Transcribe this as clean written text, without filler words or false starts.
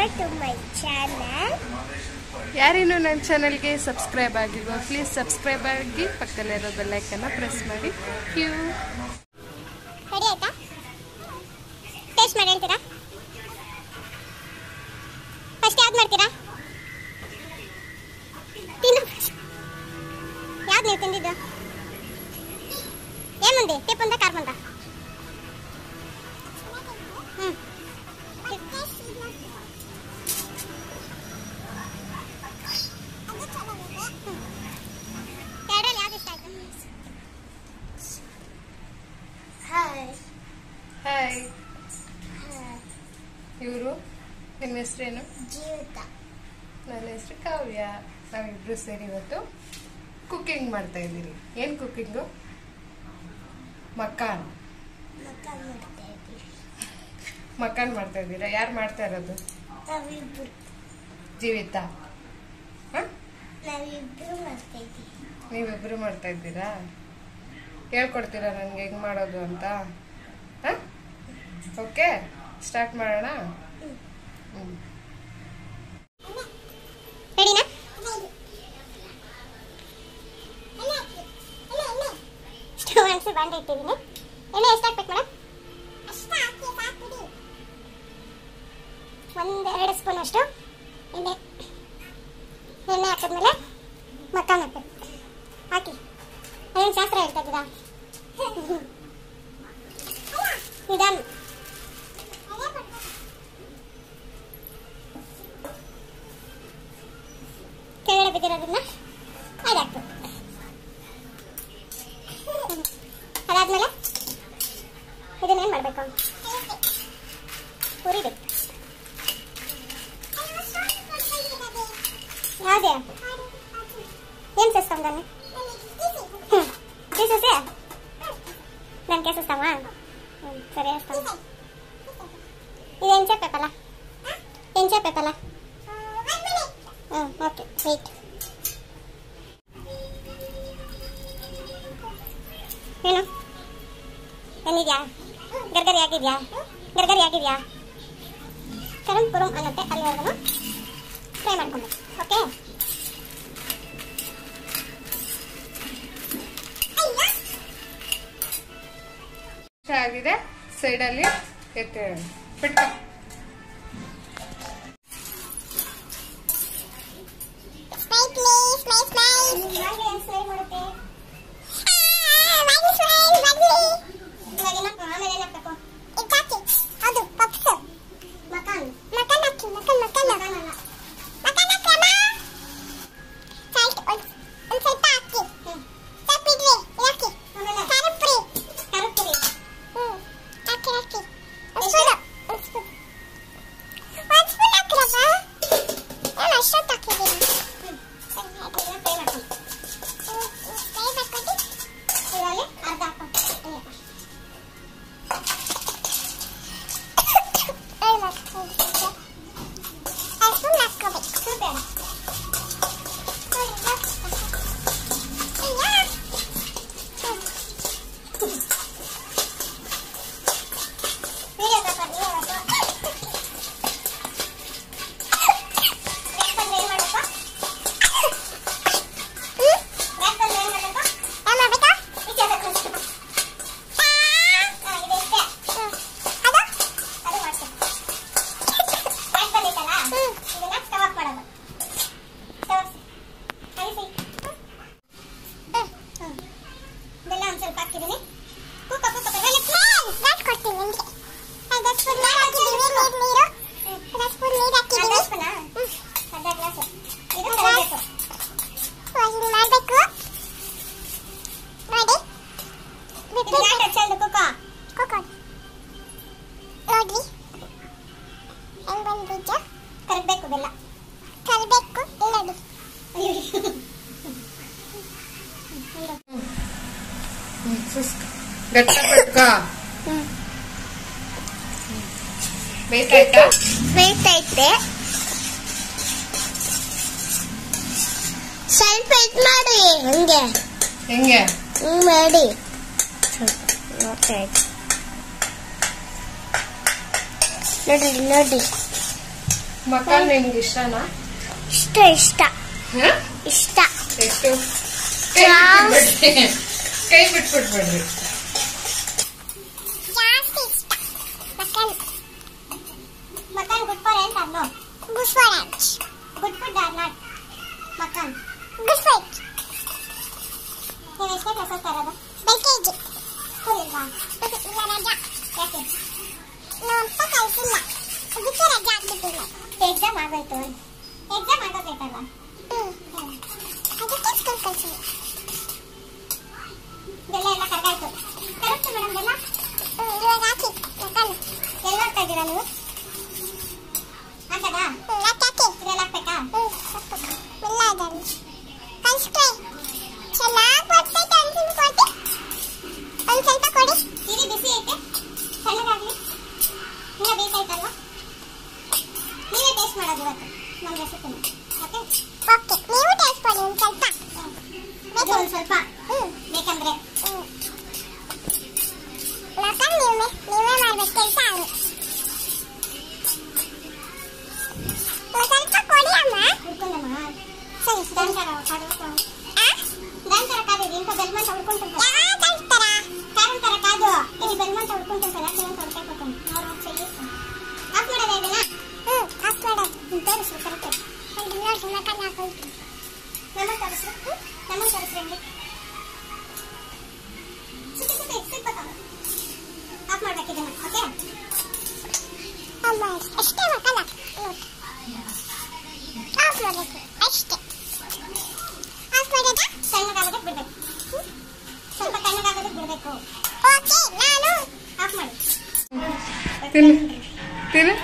subscribe to my channel. ಯಾರಿನ್ನೂ ನನ್ನ ಚಾನಲ್ಗೆ subscribe ಆಗಿಲ್ವೋ please subscribe ಆಗಿ ಪಕ್ಕದಲ್ಲಿರೋ ಬೆಲ್ ಐಕನ್ನ ಪ್ರೆಸ್ ಮಾಡಿ. Thank you. ರೆಡಿ ಆಯ್ತಾ? ಟೇಸ್ಟ್ ಮಾಡಿ ಹೇಳ್ತೀರಾ? ಫಸ್ಟ್ ಯಾವ್ದು ಮಾಡ್ತೀರಾ? ಯಾವ್ದು ನೀವು ತಿಂದಿದ್ದು? ಏನು ಮುಂದೆ ಟಿಪ್ ಅಂತ ಕಾರ್ ಬಂತ? ಹಾಯ್, ಇವರು ನಿಮ್ಮ ಹೆಸರೇನು? ಜೀವಿತ. ನನ್ನ ಹೆಸರು ಕಾವ್ಯ. ನಾವಿಬ್ರು ಸೇರಿ ಇವತ್ತು ಕುಕ್ಕಿಂಗ್ ಮಾಡ್ತಾ ಇದ್ದೀರಿ. ಏನು ಕುಕ್ಕಿಂಗು? ಮಕಾನ್ ಮಾಡ್ತಾ ಇದ್ದೀರಾ? ಯಾರು ಮಾಡ್ತಾ ಇರೋದು? ಜೀವಿತ. ನೀವಿಬ್ರು ಮಾಡ್ತಾ ಇದ್ದೀರಾ? ಹೇಳ್ಕೊಡ್ತೀರಾ ನನಗೆ ಹೆಂಗ್ ಮಾಡೋದು ಅಂತ? ಓಕೆ, ಸ್ಟಾರ್ಟ್ ಮಾಡೋಣ. ಬಾಂಡೆ ಇಟ್ಟಿದ್ದೀನಿ. ಎಣ್ಣೆ ಎಷ್ಟು ಹಾಕ್ಬೇಕು ಮೇಡಮ್? 1-2 ಸ್ಪೂನ್ ಅಷ್ಟು ಎಣ್ಣೆ ಹಾಕಿದ್ಮೇಲೆ ಮಕಾನ್ ಹಾಕ್ಬೇಕು. ಹಾಕಿ ಅದೇನು ಶಾಸ್ತ್ರ ಹೇಳ್ತಾ ಇದ್ದೀರಾ? ನಿಧಾನ. ಕೆಳಗಡೆ ಬಿದ್ದಿರೋದನ್ನ ಅದು ಹಾಕ್ಬೇಕು. ಅದಾದ್ಮೇಲೆ ಇದನ್ನೇನು ಮಾಡಬೇಕು? ಹುರಿಬೇಕು. ಯಾವುದೇ ಏನು ಸಿಸ್ಟಮ್ ತಾನೆ? తీసేసే దానికి వేసేస్తామా? సరే వేస్తాం. ఇది ఏం చెప్పాలా? Okay, wait. ಏನು ಏನಿದೆಯಾ? ಗರ್ಗರಿ ಆಗಿದೆಯಾ? ಕರಂ ಕುರುಮ್ ಅನ್ನತ್ತೆ. ಅಲ್ಲಿವರೆಗೂ ಫ್ರೈ ಮಾಡ್ಕೊಂಡು. ಓಕೆ, ಆಗಿದೆ. ಸೈಡಲ್ಲಿ ಎತ್ತೆ ಬಿಟ್ಟು ಕರಗಬೇಕು. ಬೆಲ್ಲ ಕರಗಬೇಕು. ಗಟ್ಟ ಪಟ್ಕೋ. ಬೇಯ್ತೈತೆ. ಸ್ವಲ್ಪ ಇದು ಮಾಡಿ. ಹೆಂಗೆ ಮಾಡಿ. ನೋಡಿ ಮಕ್ಕಳು ನಿಮ್ಗೆ ಇಷ್ಟನಾ? ಇಷ್ಟ ಇಷ್ಟ ಎಷ್ಟು ಕೈ ಬಿಟ್ಬಿಟ್ಬಿಡ್ರಿ. ಜಾಸ್ತಿ ಇಷ್ಟ ಮಕ್ಕಳು. ಮಕ್ಕಳು ಗುಡ್ ಫಾರ್ ಹೆಲ್ತ್ ಅನ್ನೋ. Good for health. Good food are not ಮಕ್ಕಳು. Good fight. ನೀವು ಎಷ್ಟೇ ಕೆಲಸ ತರೋದು? ಬೇಕೇಜ್ ಫುಲ್ವಾ? ಇಲ್ಲ ರಜಾ. ಯಾಕೆ? ನಮ್ಮ ಕಳಿಸಿಲ್ಲ, ಅದಕ್ಕೆ ರಜಾ ಆಗ್ಬಿಟ್ಟಿಲ್ಲ. ಎಕ್ಸಾಮ್ ಆಗೋಯ್ತು. ಎಕ್ಸಾಮ್ ಆಗೋಬೇಕಲ್ಲ, ಅದಕ್ಕೆ ಸ್ಕೂಲ್ ಕಳಿಸಿಲ್ಲ. ಬೆಲ್ಲ ಎಲ್ಲ ಕರಗಾಯ್ತು. ಕರೆಕ್ಟ್ ಮೇಡಮ್ ಬೆಲ್ಲ ಇವಾಗ ಹಾಕಿ ಮಕ್ಕಳು. ಎಲ್ಲಿ ಹೋಗ್ತಾ ಇದ್ದೀರಾ ನೀವು? ಹಾಕದಾ? ಹಾಕಿ ಇದೆಲ್ಲ ಹಾಕ್ಬೇಕಾ? ಬೆಲ್ಲ ಇದ್ದಾರೆ ಕಳಿಸ್ಕೊ. ಚೆನ್ನಾಗಿ ಕೊಡ್ತೈತೆ ಅನ್ಸಿದ್ದು ಕೊಡಿ. ಒಂದು ಸ್ವಲ್ಪ ಕೊಡಿ. ಇದು ಬಿಸಿ ಐತೆ, ಸಣ್ಣದಾಗಲಿ. ಇನ್ನೂ ಬೇಕಾಯ್ತಲ್ವ? ನೀವೇ ಟೇಸ್ಟ್ ಮಾಡೋದು ಇವತ್ತು ನಮ್ಮ ರೆಸಿಪಿನ. ಓಕೆ ಓಕೆ, ನೀವು ಟೇಸ್ಟ್ ಮಾಡಿ ಒಂದು ಸ್ವಲ್ಪ. ಬೇಕು ಒಂದು ಸ್ವಲ್ಪ ಬೇಕಂದ್ರೆ ಮಕ್ಕಳು ನೀವೇ ಮಾಡ್ಬೇಕು ಕೆಲಸ. ಅವರು ಸ್ವಲ್ಪ ಕೊಡಿ ಅಮ್ಮ. ಹುಡ್ಕೊಂಡಮ್ಮ ಸರಿ. ದಾಂತರ ಕಾದಿದೆ ಇಂಥ ಬೆಲ್ಮಂತ ಹುಡ್ಕೊಂಡ್ರೆ ಕಾರಣ ಥರ ಕಾದು ಇಲ್ಲಿ ಬೆಲ್ಮಂತ ಹುಡ್ಕೊಂಡ್ರೆ ಯಾಕೆ ಹೊಡ್ಕೈ ಕೊಡ್ಕೊಂಡು ಅವ್ರು ಸರಿ ಆಫ್ ಮಾಡೋದೇ ಇದೆಲ್ಲ. ಆಫ್ ಮಾಡೋದು ತೋರಿಸ್ರು ಕರೆಕ್ಟ್. ನೋಡಿ ಮಕ್ಕಳು ಹಾಕೊಳ್ತೀವಿ. ನಮ್ಮ ತೋರಿಸ್ರು ಹೆಂಗೆ ಆಫ್ ಮಾಡ್ಬೇಕಿದೆ. ಓಕೆ ಅಷ್ಟೇ ಮಕ್ಕಳ. ಆಫ್ ಮಾಡಬೇಕು ಅಷ್ಟೇ. ಆಫ್ ಮಾಡೋದ ತಣ್ಣಗಾಗೋದಕ್ಕೆ ಬಿಡಬೇಕು. ಸ್ವಲ್ಪ ತಣ್ಣಗಾಗೋದಕ್ಕೆ ಬಿಡಬೇಕು. ಓಕೆ ನಾನು ಆಫ್ ಮಾಡಿ ತಿನ್ನು.